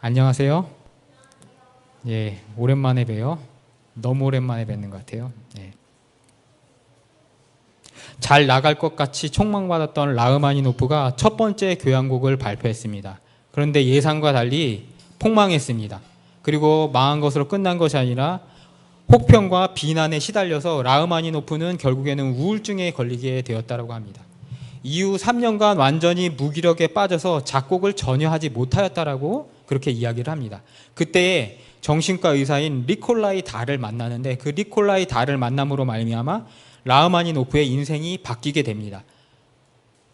안녕하세요. 예, 오랜만에 봬요. 너무 오랜만에 뵙는 것 같아요. 예. 잘 나갈 것 같이 촉망받았던 라흐마니노프가 첫 번째 교향곡을 발표했습니다. 그런데 예상과 달리 폭망했습니다. 그리고 망한 것으로 끝난 것이 아니라 혹평과 비난에 시달려서 라흐마니노프는 결국에는 우울증에 걸리게 되었다고 합니다. 이후 3년간 완전히 무기력에 빠져서 작곡을 전혀 하지 못하였다라고 그렇게 이야기를 합니다. 그때에 정신과 의사인 니콜라이 달을 만나는데 그 니콜라이 달을 만남으로 말미암아 라흐마니노프의 인생이 바뀌게 됩니다.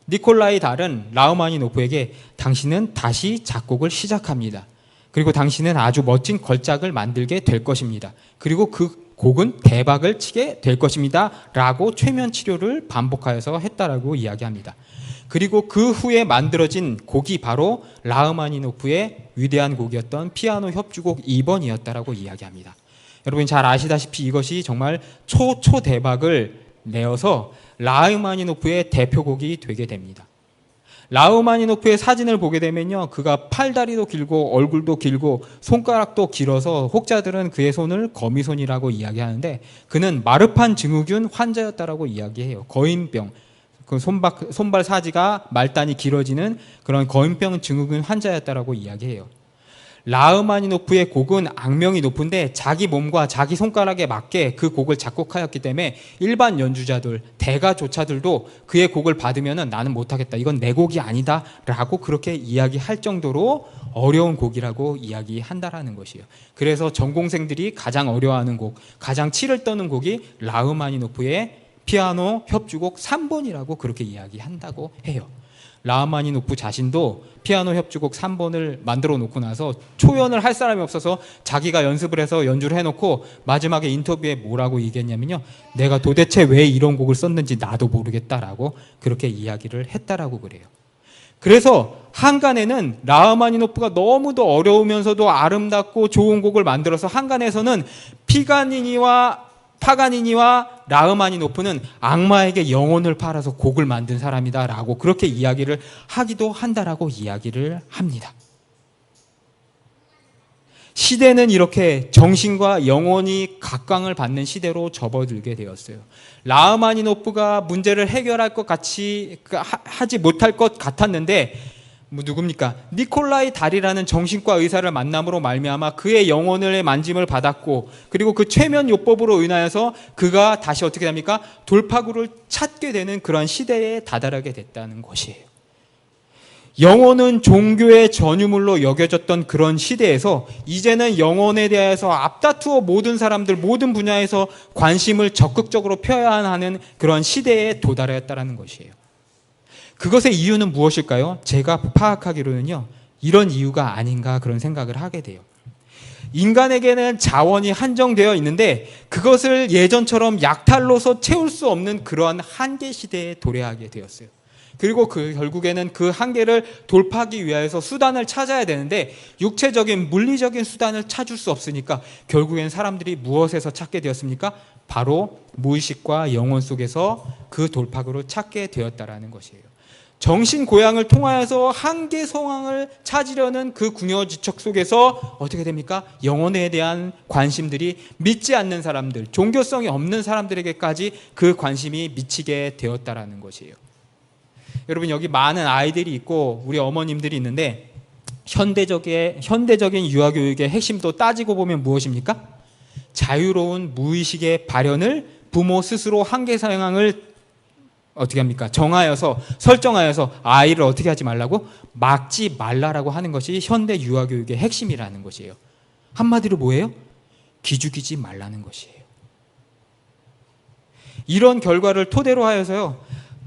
니콜라이 달은 라흐마니노프에게 당신은 다시 작곡을 시작합니다. 그리고 당신은 아주 멋진 걸작을 만들게 될 것입니다. 그리고 그 곡은 대박을 치게 될 것입니다. 라고 최면 치료를 반복하여서 했다라고 이야기합니다. 그리고 그 후에 만들어진 곡이 바로 라흐마니노프의 위대한 곡이었던 피아노 협주곡 2번이었다라고 이야기합니다. 여러분 잘 아시다시피 이것이 정말 초대박을 내어서 라흐마니노프의 대표곡이 되게 됩니다. 라흐마니노프의 사진을 보게 되면요, 그가 팔다리도 길고 얼굴도 길고 손가락도 길어서 혹자들은 그의 손을 거미손이라고 이야기하는데 그는 마르판 증후군 환자였다라고 이야기해요. 거인병, 그 손발 사지가 말단이 길어지는 그런 거인병 증후군 환자였다라고 이야기해요. 라흐마니노프의 곡은 악명이 높은데 자기 몸과 자기 손가락에 맞게 그 곡을 작곡하였기 때문에 일반 연주자들, 대가조차들도 그의 곡을 받으면 나는 못하겠다, 이건 내 곡이 아니다 라고 그렇게 이야기할 정도로 어려운 곡이라고 이야기한다라는 것이에요. 그래서 전공생들이 가장 어려워하는 곡, 가장 치를 떠는 곡이 라흐마니노프의 피아노 협주곡 3번이라고 그렇게 이야기한다고 해요. 라흐마니노프 자신도 피아노 협주곡 3번을 만들어 놓고 나서 초연을 할 사람이 없어서 자기가 연습을 해서 연주를 해놓고 마지막에 인터뷰에 뭐라고 얘기했냐면요, 내가 도대체 왜 이런 곡을 썼는지 나도 모르겠다라고 그렇게 이야기를 했다라고 그래요. 그래서 한간에는 라흐마니노프가 너무도 어려우면서도 아름답고 좋은 곡을 만들어서 한간에서는 파가니니와 라흐마니노프는 악마에게 영혼을 팔아서 곡을 만든 사람이다라고 그렇게 이야기를 하기도 한다라고 이야기를 합니다. 시대는 이렇게 정신과 영혼이 각광을 받는 시대로 접어들게 되었어요. 라흐마니노프가 문제를 해결할 것 같이 하지 못할 것 같았는데 누굽니까? 니콜라이 달이라는 정신과 의사를 만남으로 말미암아 그의 영혼의 만짐을 받았고, 그리고 그 최면 요법으로 인하여서 그가 다시 어떻게 됩니까? 돌파구를 찾게 되는 그런 시대에 다다르게 됐다는 것이에요. 영혼은 종교의 전유물로 여겨졌던 그런 시대에서 이제는 영혼에 대해서 앞다투어 모든 사람들, 모든 분야에서 관심을 적극적으로 펴야 하는 그런 시대에 도달했다는 것이에요. 그것의 이유는 무엇일까요? 제가 파악하기로는요, 이런 이유가 아닌가 그런 생각을 하게 돼요. 인간에게는 자원이 한정되어 있는데 그것을 예전처럼 약탈로서 채울 수 없는 그러한 한계 시대에 도래하게 되었어요. 그리고 결국에는 그 한계를 돌파하기 위해서 수단을 찾아야 되는데 육체적인 물리적인 수단을 찾을 수 없으니까 결국엔 사람들이 무엇에서 찾게 되었습니까? 바로 무의식과 영혼 속에서 그 돌파구를 찾게 되었다라는 것이에요. 정신 고양을 통하여서 한계 상황을 찾으려는 그 궁여지척 속에서 어떻게 됩니까? 영혼에 대한 관심들이 믿지 않는 사람들, 종교성이 없는 사람들에게까지 그 관심이 미치게 되었다라는 것이에요. 여러분 여기 많은 아이들이 있고 우리 어머님들이 있는데 현대적인 유아교육의 핵심도 따지고 보면 무엇입니까? 자유로운 무의식의 발현을 부모 스스로 한계 상황을 어떻게 합니까? 설정하여서 아이를 어떻게 하지 말라고? 막지 말라라고 하는 것이 현대 유아교육의 핵심이라는 것이에요. 한마디로 뭐예요? 기죽이지 말라는 것이에요. 이런 결과를 토대로 하여서요,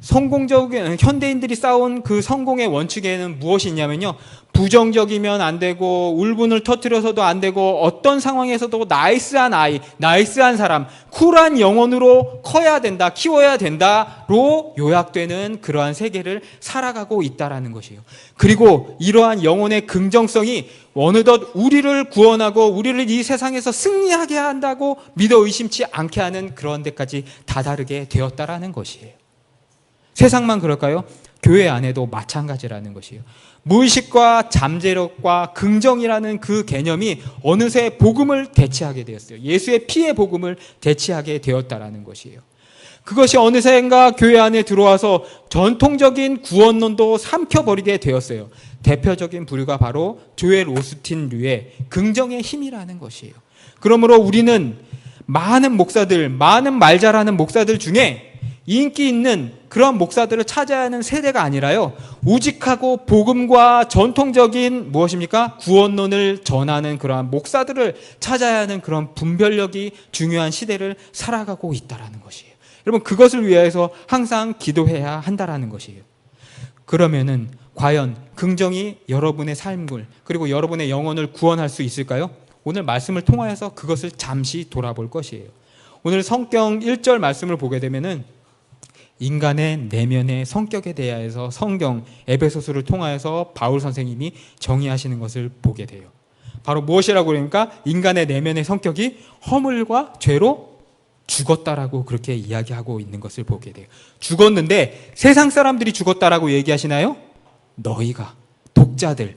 현대인들이 쌓은 그 성공의 원칙에는 무엇이 있냐면요, 부정적이면 안 되고 울분을 터뜨려서도 안 되고 어떤 상황에서도 나이스한 아이, 나이스한 사람, 쿨한 영혼으로 커야 된다, 키워야 된다로 요약되는 그러한 세계를 살아가고 있다라는 것이에요. 그리고 이러한 영혼의 긍정성이 어느덧 우리를 구원하고 우리를 이 세상에서 승리하게 한다고 믿어 의심치 않게 하는 그런 데까지 다다르게 되었다라는 것이에요. 세상만 그럴까요? 교회 안에도 마찬가지라는 것이에요. 무의식과 잠재력과 긍정이라는 그 개념이 어느새 복음을 대체하게 되었어요. 예수의 피의 복음을 대체하게 되었다라는 것이에요. 그것이 어느샌가 교회 안에 들어와서 전통적인 구원론도 삼켜버리게 되었어요. 대표적인 부류가 바로 조엘 오스틴류의 긍정의 힘이라는 것이에요. 그러므로 우리는 많은 목사들, 많은 말 잘하는 목사들 중에 인기 있는 그런 목사들을 찾아야 하는 세대가 아니라요, 우직하고 복음과 전통적인 무엇입니까? 구원론을 전하는 그러한 목사들을 찾아야 하는 그런 분별력이 중요한 시대를 살아가고 있다는 것이에요. 여러분, 그것을 위해서 항상 기도해야 한다는 것이에요. 그러면은 과연 긍정이 여러분의 삶을, 그리고 여러분의 영혼을 구원할 수 있을까요? 오늘 말씀을 통하여서 그것을 잠시 돌아볼 것이에요. 오늘 성경 1절 말씀을 보게 되면은 인간의 내면의 성격에 대하여서 성경 에베소서를 통하여서 바울 선생님이 정의하시는 것을 보게 돼요. 바로 무엇이라고 그러니까 인간의 내면의 성격이 허물과 죄로 죽었다라고 그렇게 이야기하고 있는 것을 보게 돼요. 죽었는데 세상 사람들이 죽었다라고 얘기하시나요? 너희가, 독자들,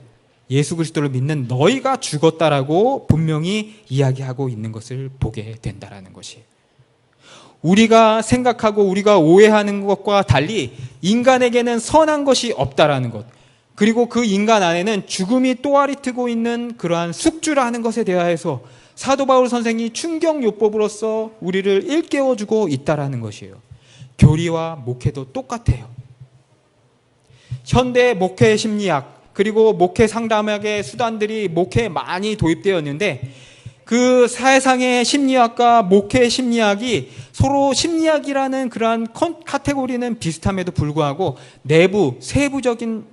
예수 그리스도를 믿는 너희가 죽었다라고 분명히 이야기하고 있는 것을 보게 된다라는 것이에요. 우리가 생각하고 우리가 오해하는 것과 달리 인간에게는 선한 것이 없다라는 것, 그리고 그 인간 안에는 죽음이 또아리 트고 있는 그러한 숙주라는 것에 대하여서 사도 바울 선생이 충격요법으로서 우리를 일깨워주고 있다라는 것이에요. 교리와 목회도 똑같아요. 현대 목회 심리학, 그리고 목회 상담학의 수단들이 목회에 많이 도입되었는데, 그 사회상의 심리학과 목회 심리학이 서로 심리학이라는 그러한 카테고리는 비슷함에도 불구하고 내부 세부적인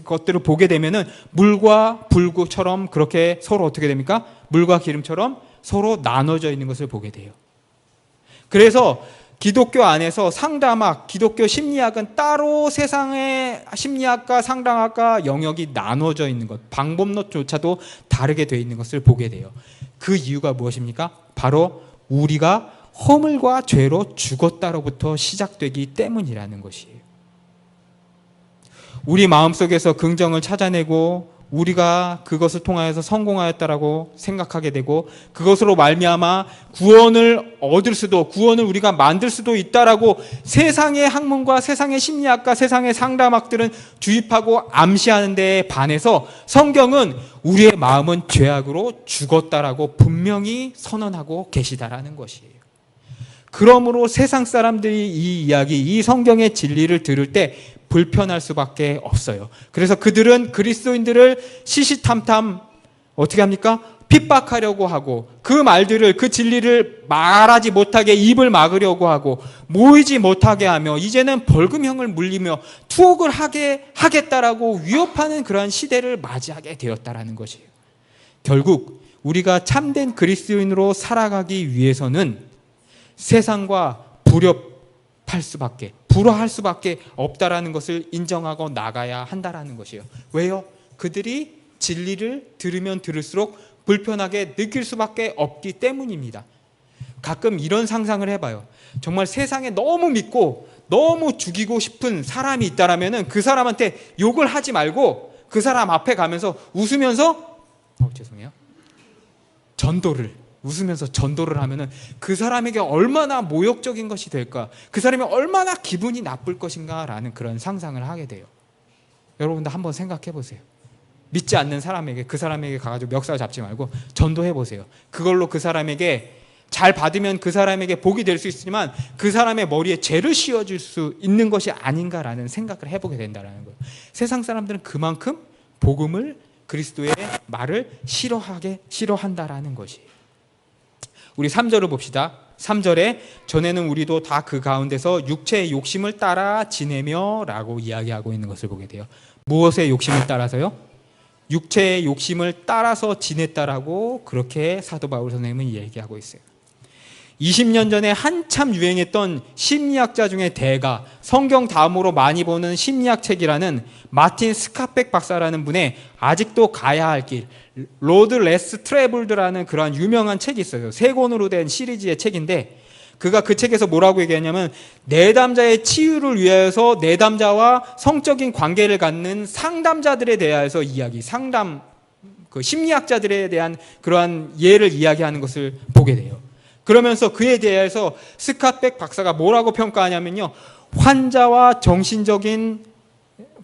것들을 보게 되면은 물과 불구처럼 그렇게 서로 어떻게 됩니까? 물과 기름처럼 서로 나눠져 있는 것을 보게 돼요. 그래서 기독교 안에서 상담학, 기독교 심리학은 따로 세상의 심리학과 상담학과 영역이 나눠져 있는 것, 방법론조차도 다르게 되어 있는 것을 보게 돼요. 그 이유가 무엇입니까? 바로 우리가 허물과 죄로 죽었다로부터 시작되기 때문이라는 것이에요. 우리 마음속에서 긍정을 찾아내고 우리가 그것을 통하여서 성공하였다라고 생각하게 되고, 그것으로 말미암아 구원을 얻을 수도, 구원을 우리가 만들 수도 있다라고 세상의 학문과 세상의 심리학과 세상의 상담학들은 주입하고 암시하는 데에 반해서 성경은 우리의 마음은 죄악으로 죽었다라고 분명히 선언하고 계시다라는 것이에요. 그러므로 세상 사람들이 이 이야기, 이 성경의 진리를 들을 때 불편할 수밖에 없어요. 그래서 그들은 그리스도인들을 시시탐탐 어떻게 합니까? 핍박하려고 하고, 그 말들을, 그 진리를 말하지 못하게 입을 막으려고 하고, 모이지 못하게 하며, 이제는 벌금형을 물리며 투옥을 하겠다라고 위협하는 그러한 시대를 맞이하게 되었다라는 것이에요. 결국 우리가 참된 그리스도인으로 살아가기 위해서는 세상과 불화할 수밖에 없다라는 것을 인정하고 나가야 한다라는 것이에요. 왜요? 그들이 진리를 들으면 들을수록 불편하게 느낄 수밖에 없기 때문입니다. 가끔 이런 상상을 해봐요. 정말 세상에 너무 믿고 너무 죽이고 싶은 사람이 있다라면은 그 사람한테 욕을 하지 말고 그 사람 앞에 가면서 웃으면서 웃으면서 전도를 하면은 그 사람에게 얼마나 모욕적인 것이 될까, 그 사람이 얼마나 기분이 나쁠 것인가라는 그런 상상을 하게 돼요. 여러분도 한번 생각해 보세요. 믿지 않는 사람에게, 그 사람에게 가가지고 멱살 잡지 말고 전도해 보세요. 그걸로 그 사람에게 잘 받으면 그 사람에게 복이 될 수 있지만 그 사람의 머리에 죄를 씌워줄 수 있는 것이 아닌가라는 생각을 해보게 된다는 거예요. 세상 사람들은 그만큼 복음을, 그리스도의 말을 싫어한다라는 것이에요. 우리 3절을 봅시다. 3절에 전에는 우리도 다 그 가운데서 육체의 욕심을 따라 지내며 라고 이야기하고 있는 것을 보게 돼요. 무엇의 욕심을 따라서요? 육체의 욕심을 따라서 지냈다라고 그렇게 사도 바울 선생님은 얘기하고 있어요. 20년 전에 한참 유행했던 심리학자 중에 대가, 성경 다음으로 많이 보는 심리학 책이라는 마틴 스카펙 박사라는 분의 아직도 가야 할 길, 로드 레스 트래블드라는 그러한 유명한 책이 있어요. 3권으로 된 시리즈의 책인데, 그가 그 책에서 뭐라고 얘기하냐면 내담자의 치유를 위하여서 내담자와 성적인 관계를 갖는 상담자들에 대하여서 이야기, 상담 그 심리학자들에 대한 그러한 예를 이야기하는 것을 보게 돼요. 그러면서 그에 대해서 스캇백 박사가 뭐라고 평가하냐면요,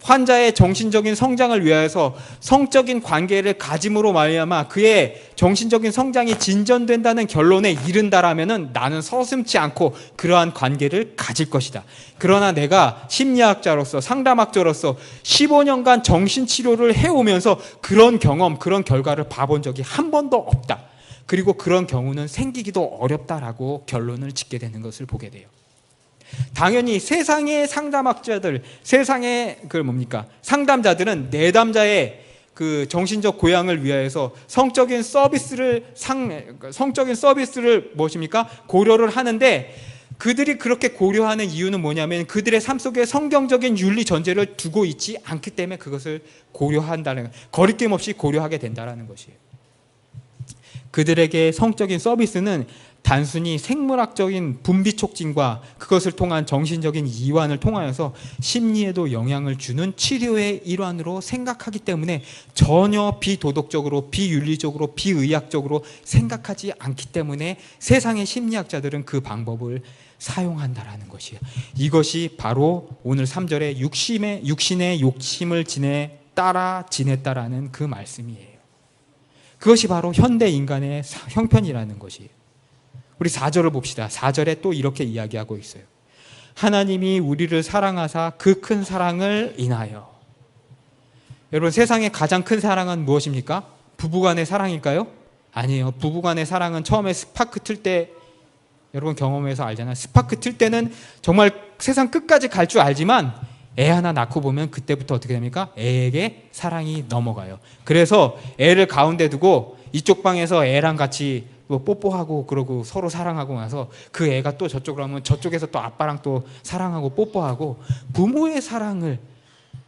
환자의 정신적인 성장을 위하여서 성적인 관계를 가짐으로 말미암아 그의 정신적인 성장이 진전된다는 결론에 이른다라면은 나는 서슴지 않고 그러한 관계를 가질 것이다. 그러나 내가 심리학자로서 상담학자로서 15년간 정신치료를 해오면서 그런 경험, 그런 결과를 봐본 적이 한 번도 없다. 그리고 그런 경우는 생기기도 어렵다라고 결론을 짓게 되는 것을 보게 돼요. 당연히 세상의 상담학자들, 세상의 상담자들은 내담자의 그 정신적 고양을 위하여서 성적인 서비스를 무엇입니까? 고려를 하는데, 그들이 그렇게 고려하는 이유는 뭐냐면 그들의 삶 속에 성경적인 윤리 전제를 두고 있지 않기 때문에 그것을 고려한다는, 거리낌 없이 고려하게 된다는 것이에요. 그들에게 성적인 서비스는 단순히 생물학적인 분비 촉진과 그것을 통한 정신적인 이완을 통하여서 심리에도 영향을 주는 치료의 일환으로 생각하기 때문에 전혀 비도덕적으로, 비윤리적으로, 비의학적으로 생각하지 않기 때문에 세상의 심리학자들은 그 방법을 사용한다라는 것이에요. 이것이 바로 오늘 3절에 육신의 욕심을 따라 지냈다라는 그 말씀이에요. 그것이 바로 현대 인간의 형편이라는 것이에요. 우리 4절을 봅시다. 4절에 또 이렇게 이야기하고 있어요. 하나님이 우리를 사랑하사 그 큰 사랑을 인하여. 여러분, 세상의 가장 큰 사랑은 무엇입니까? 부부간의 사랑일까요? 아니에요. 부부간의 사랑은 처음에 스파크 틀 때, 여러분 경험해서 알잖아요. 스파크 틀 때는 정말 세상 끝까지 갈 줄 알지만 애 하나 낳고 보면 그때부터 어떻게 됩니까? 애에게 사랑이 넘어가요. 그래서 애를 가운데 두고 이쪽 방에서 애랑 같이 뽀뽀하고 그러고 서로 사랑하고 나서 그 애가 또 저쪽으로 하면 저쪽에서 또 아빠랑 또 사랑하고 뽀뽀하고, 부모의 사랑을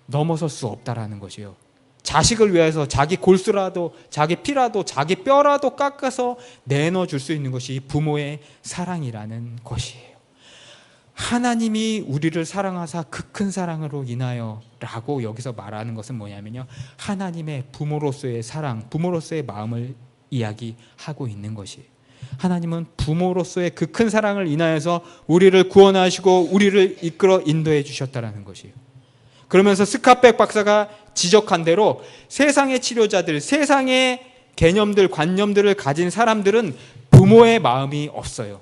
넘어설 수 없다라는 것이에요. 자식을 위해서 자기 골수라도 자기 피라도 자기 뼈라도 깎아서 내놔줄 수 있는 것이 부모의 사랑이라는 것이에요. 하나님이 우리를 사랑하사 그 큰 사랑으로 인하여 라고 여기서 말하는 것은 뭐냐면요, 하나님의 부모로서의 사랑, 부모로서의 마음을 이야기하고 있는 것이에요. 하나님은 부모로서의 그 큰 사랑을 인하여서 우리를 구원하시고 우리를 이끌어 인도해 주셨다는 것이에요. 그러면서 스캇백 박사가 지적한 대로 세상의 치료자들, 세상의 개념들, 관념들을 가진 사람들은 부모의 마음이 없어요.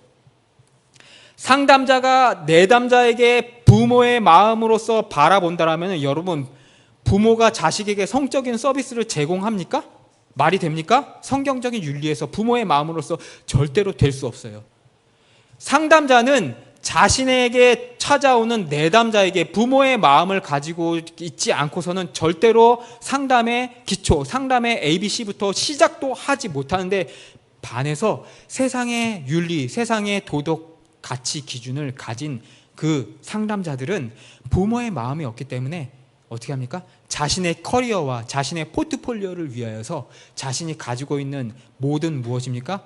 상담자가 내담자에게 부모의 마음으로서 바라본다라면 여러분, 부모가 자식에게 성적인 서비스를 제공합니까? 말이 됩니까? 성경적인 윤리에서 부모의 마음으로서 절대로 될 수 없어요. 상담자는 자신에게 찾아오는 내담자에게 부모의 마음을 가지고 있지 않고서는 절대로 상담의 기초, 상담의 ABC부터 시작도 하지 못하는데, 반해서 세상의 윤리, 세상의 도덕 가치 기준을 가진 그 상담자들은 부모의 마음이 없기 때문에 어떻게 합니까? 자신의 커리어와 자신의 포트폴리오를 위하여서 자신이 가지고 있는 모든 무엇입니까?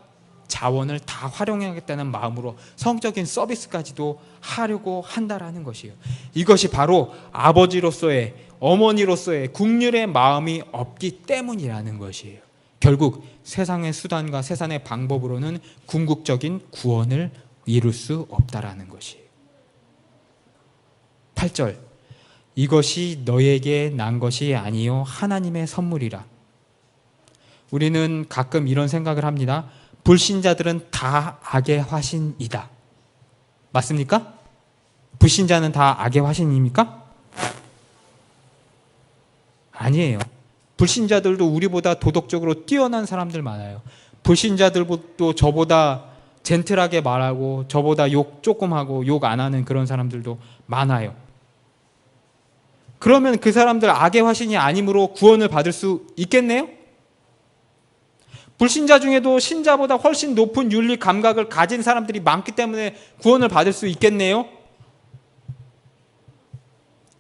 자원을 다 활용하겠다는 마음으로 성적인 서비스까지도 하려고 한다라는 것이에요. 이것이 바로 아버지로서의, 어머니로서의 국률의 마음이 없기 때문이라는 것이에요. 결국 세상의 수단과 세상의 방법으로는 궁극적인 구원을 이룰 수 없다라는 것이에요. 8절, 이것이 너에게 난 것이 아니요 하나님의 선물이라. 우리는 가끔 이런 생각을 합니다. 불신자들은 다 악의 화신이다. 맞습니까? 불신자는 다 악의 화신입니까? 아니에요. 불신자들도 우리보다 도덕적으로 뛰어난 사람들 많아요. 불신자들도 저보다 젠틀하게 말하고 저보다 욕 조금 하고 욕 안 하는 그런 사람들도 많아요. 그러면 그 사람들 악의 화신이 아니므로 구원을 받을 수 있겠네요? 불신자 중에도 신자보다 훨씬 높은 윤리 감각을 가진 사람들이 많기 때문에 구원을 받을 수 있겠네요?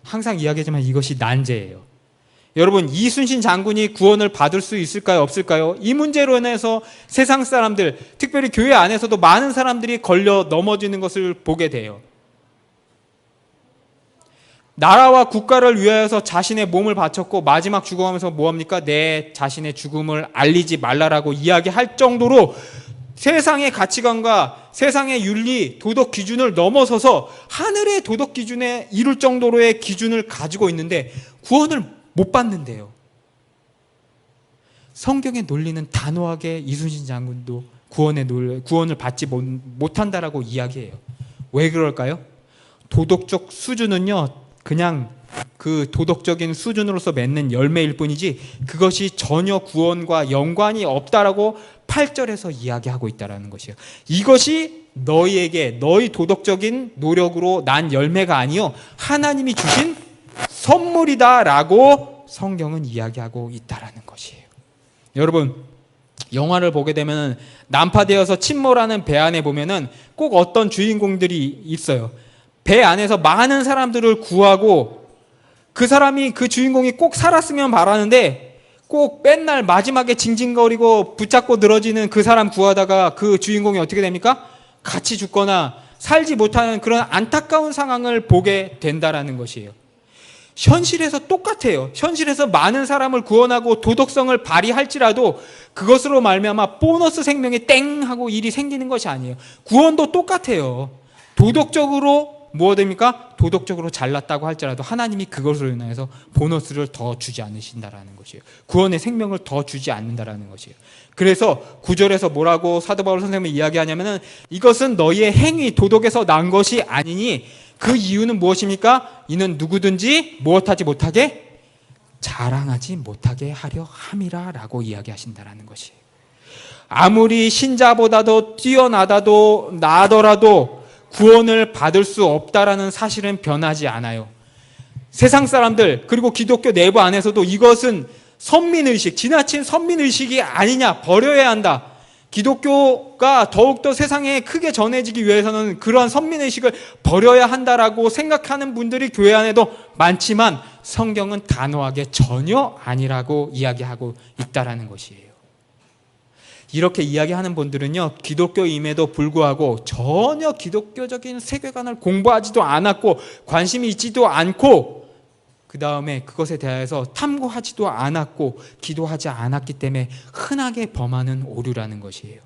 항상 이야기하지만 이것이 난제예요. 여러분, 이순신 장군이 구원을 받을 수 있을까요? 없을까요? 이 문제로 인해서 세상 사람들, 특별히 교회 안에서도 많은 사람들이 걸려 넘어지는 것을 보게 돼요. 나라와 국가를 위하여서 자신의 몸을 바쳤고 마지막 죽어가면서 뭐합니까? 내 자신의 죽음을 알리지 말라라고 이야기할 정도로 세상의 가치관과 세상의 윤리, 도덕 기준을 넘어서서 하늘의 도덕 기준에 이룰 정도로의 기준을 가지고 있는데 구원을 못 받는데요. 성경의 논리는 단호하게 이순신 장군도 구원을 받지 못한다라고 이야기해요. 왜 그럴까요? 도덕적 수준은요, 그냥 그 도덕적인 수준으로서 맺는 열매일 뿐이지 그것이 전혀 구원과 연관이 없다라고 8절에서 이야기하고 있다는 것이에요. 이것이 너희에게 너희 도덕적인 노력으로 난 열매가 아니요 하나님이 주신 선물이다라고 성경은 이야기하고 있다는 것이에요. 여러분, 영화를 보게 되면 난파되어서 침몰하는 배 안에 보면은 꼭 어떤 주인공들이 있어요. 배 안에서 많은 사람들을 구하고 그 사람이 그 주인공이 꼭 살았으면 바라는데 꼭 맨날 마지막에 징징거리고 붙잡고 늘어지는 그 사람 구하다가 그 주인공이 어떻게 됩니까? 같이 죽거나 살지 못하는 그런 안타까운 상황을 보게 된다라는 것이에요. 현실에서 똑같아요. 현실에서 많은 사람을 구원하고 도덕성을 발휘할지라도 그것으로 말미암아 보너스 생명이 땡 하고 일이 생기는 것이 아니에요. 구원도 똑같아요. 도덕적으로 뭐가 됩니까? 도덕적으로 잘났다고 할지라도 하나님이 그것으로 인해서 보너스를 더 주지 않으신다라는 것이에요. 구원의 생명을 더 주지 않는다라는 것이에요. 그래서 9절에서 뭐라고 사도 바울 선생님이 이야기하냐면은 이것은 너희의 행위 도덕에서 난 것이 아니니 그 이유는 무엇입니까? 이는 누구든지 무엇하지 못하게 자랑하지 못하게 하려 함이라라고 이야기하신다라는 것이에요. 아무리 신자보다도 나더라도 구원을 받을 수 없다라는 사실은 변하지 않아요. 세상 사람들 그리고 기독교 내부 안에서도 이것은 선민의식, 지나친 선민의식이 아니냐, 버려야 한다. 기독교가 더욱더 세상에 크게 전해지기 위해서는 그러한 선민의식을 버려야 한다라고 생각하는 분들이 교회 안에도 많지만 성경은 단호하게 전혀 아니라고 이야기하고 있다라는 것이에요. 이렇게 이야기하는 분들은요, 기독교임에도 불구하고 전혀 기독교적인 세계관을 공부하지도 않았고 관심이 있지도 않고 그 다음에 그것에 대해서 탐구하지도 않았고 기도하지 않았기 때문에 흔하게 범하는 오류라는 것이에요.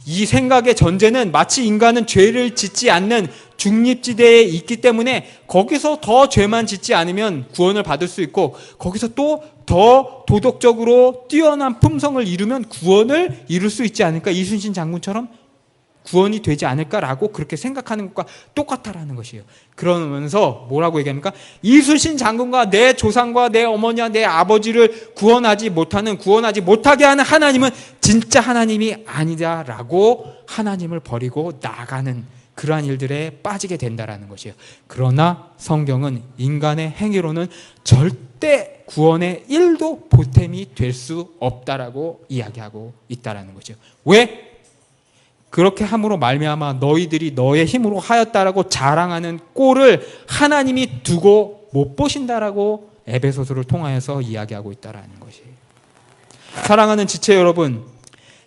이 생각의 전제는 마치 인간은 죄를 짓지 않는 중립지대에 있기 때문에 거기서 더 죄만 짓지 않으면 구원을 받을 수 있고 거기서 또 더 도덕적으로 뛰어난 품성을 이루면 구원을 이룰 수 있지 않을까, 이순신 장군처럼 구원이 되지 않을까라고 그렇게 생각하는 것과 똑같다라는 것이에요. 그러면서 뭐라고 얘기합니까? 이순신 장군과 내 조상과 내 어머니와 내 아버지를 구원하지 못하게 하는 하나님은 진짜 하나님이 아니다라고 하나님을 버리고 나가는 그러한 일들에 빠지게 된다라는 것이에요. 그러나 성경은 인간의 행위로는 절대 구원의 1도 보탬이 될 수 없다라고 이야기하고 있다라는 거죠. 왜? 그렇게 함으로 말미암아 너희들이 너의 힘으로 하였다라고 자랑하는 꼴을 하나님이 두고 못 보신다라고 에베소서를 통하여서 이야기하고 있다라는 것이에요. 사랑하는 지체 여러분,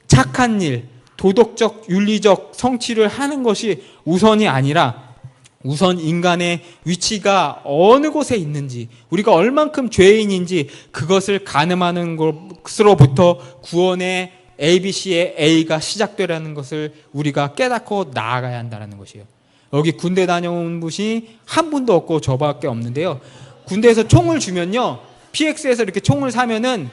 착한 일, 도덕적, 윤리적 성취를 하는 것이 우선이 아니라 우선 인간의 위치가 어느 곳에 있는지, 우리가 얼만큼 죄인인지 그것을 가늠하는 것으로부터 구원의 ABC의 A가 시작되라는 것을 우리가 깨닫고 나아가야 한다는 것이에요. 여기 군대 다녀온 분이 한 분도 없고 저밖에 없는데요. 군대에서 총을 주면요, PX에서 이렇게 총을 사면은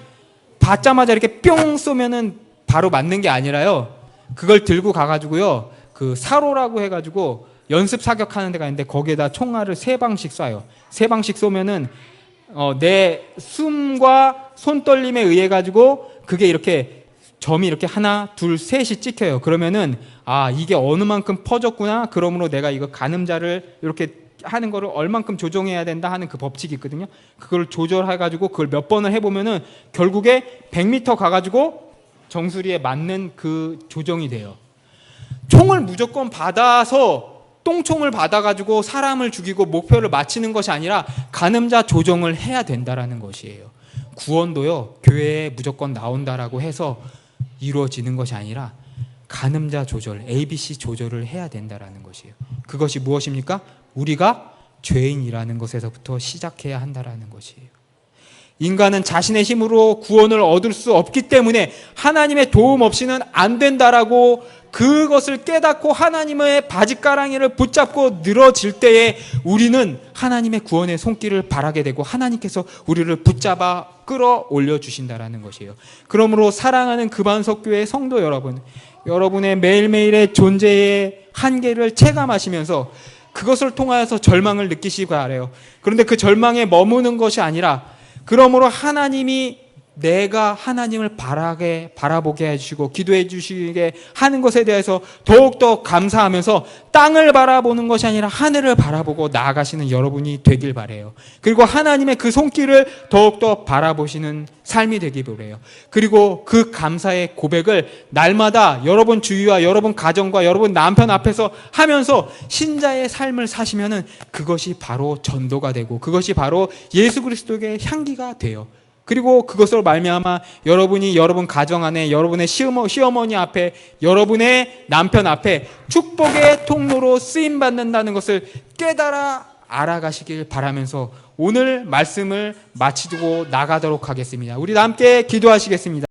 받자마자 이렇게 뿅 쏘면은 바로 맞는 게 아니라요, 그걸 들고 가가지고요, 그 사로라고 해가지고 연습 사격하는 데가 있는데 거기에다 총알을 3방씩 쏴요. 3방씩 쏘면은 내 숨과 손떨림에 의해 가지고 그게 이렇게 점이 이렇게 하나, 둘, 셋이 찍혀요. 그러면은 아, 이게 어느 만큼 퍼졌구나. 그러므로 내가 이거 가늠자를 이렇게 하는 거를 얼만큼 조정해야 된다 하는 그 법칙이 있거든요. 그걸 조절해 가지고 그걸 몇 번을 해보면은 결국에 100m 가가지고 정수리에 맞는 그 조정이 돼요. 총을 무조건 받아서 똥총을 받아가지고 사람을 죽이고 목표를 맞추는 것이 아니라 가늠자 조정을 해야 된다라는 것이에요. 구원도요, 교회에 무조건 나온다라고 해서 이루어지는 것이 아니라 간음자 조절, ABC 조절을 해야 된다라는 것이에요. 그것이 무엇입니까? 우리가 죄인이라는 것에서부터 시작해야 한다라는 것이에요. 인간은 자신의 힘으로 구원을 얻을 수 없기 때문에 하나님의 도움 없이는 안 된다라고 그것을 깨닫고 하나님의 바짓가랑이를 붙잡고 늘어질 때에 우리는 하나님의 구원의 손길을 바라게 되고 하나님께서 우리를 붙잡아 끌어올려 주신다라는 것이에요. 그러므로 사랑하는 금안석교회 성도 여러분, 여러분의 매일매일의 존재의 한계를 체감하시면서 그것을 통하여서 절망을 느끼시기 바라요. 그런데 그 절망에 머무는 것이 아니라 그러므로 하나님이 내가 하나님을 바라보게 해주시고 기도해 주시게 하는 것에 대해서 더욱더 감사하면서 땅을 바라보는 것이 아니라 하늘을 바라보고 나아가시는 여러분이 되길 바라요. 그리고 하나님의 그 손길을 더욱더 바라보시는 삶이 되길 바라요. 그리고 그 감사의 고백을 날마다 여러분 주위와 여러분 가정과 여러분 남편 앞에서 하면서 신자의 삶을 사시면은 그것이 바로 전도가 되고 그것이 바로 예수 그리스도의 향기가 돼요. 그리고 그것으로 말미암아 여러분이 여러분 가정 안에 여러분의 시어머니 앞에 여러분의 남편 앞에 축복의 통로로 쓰임 받는다는 것을 깨달아 알아가시길 바라면서 오늘 말씀을 마치고 나가도록 하겠습니다. 우리 함께 기도하시겠습니다.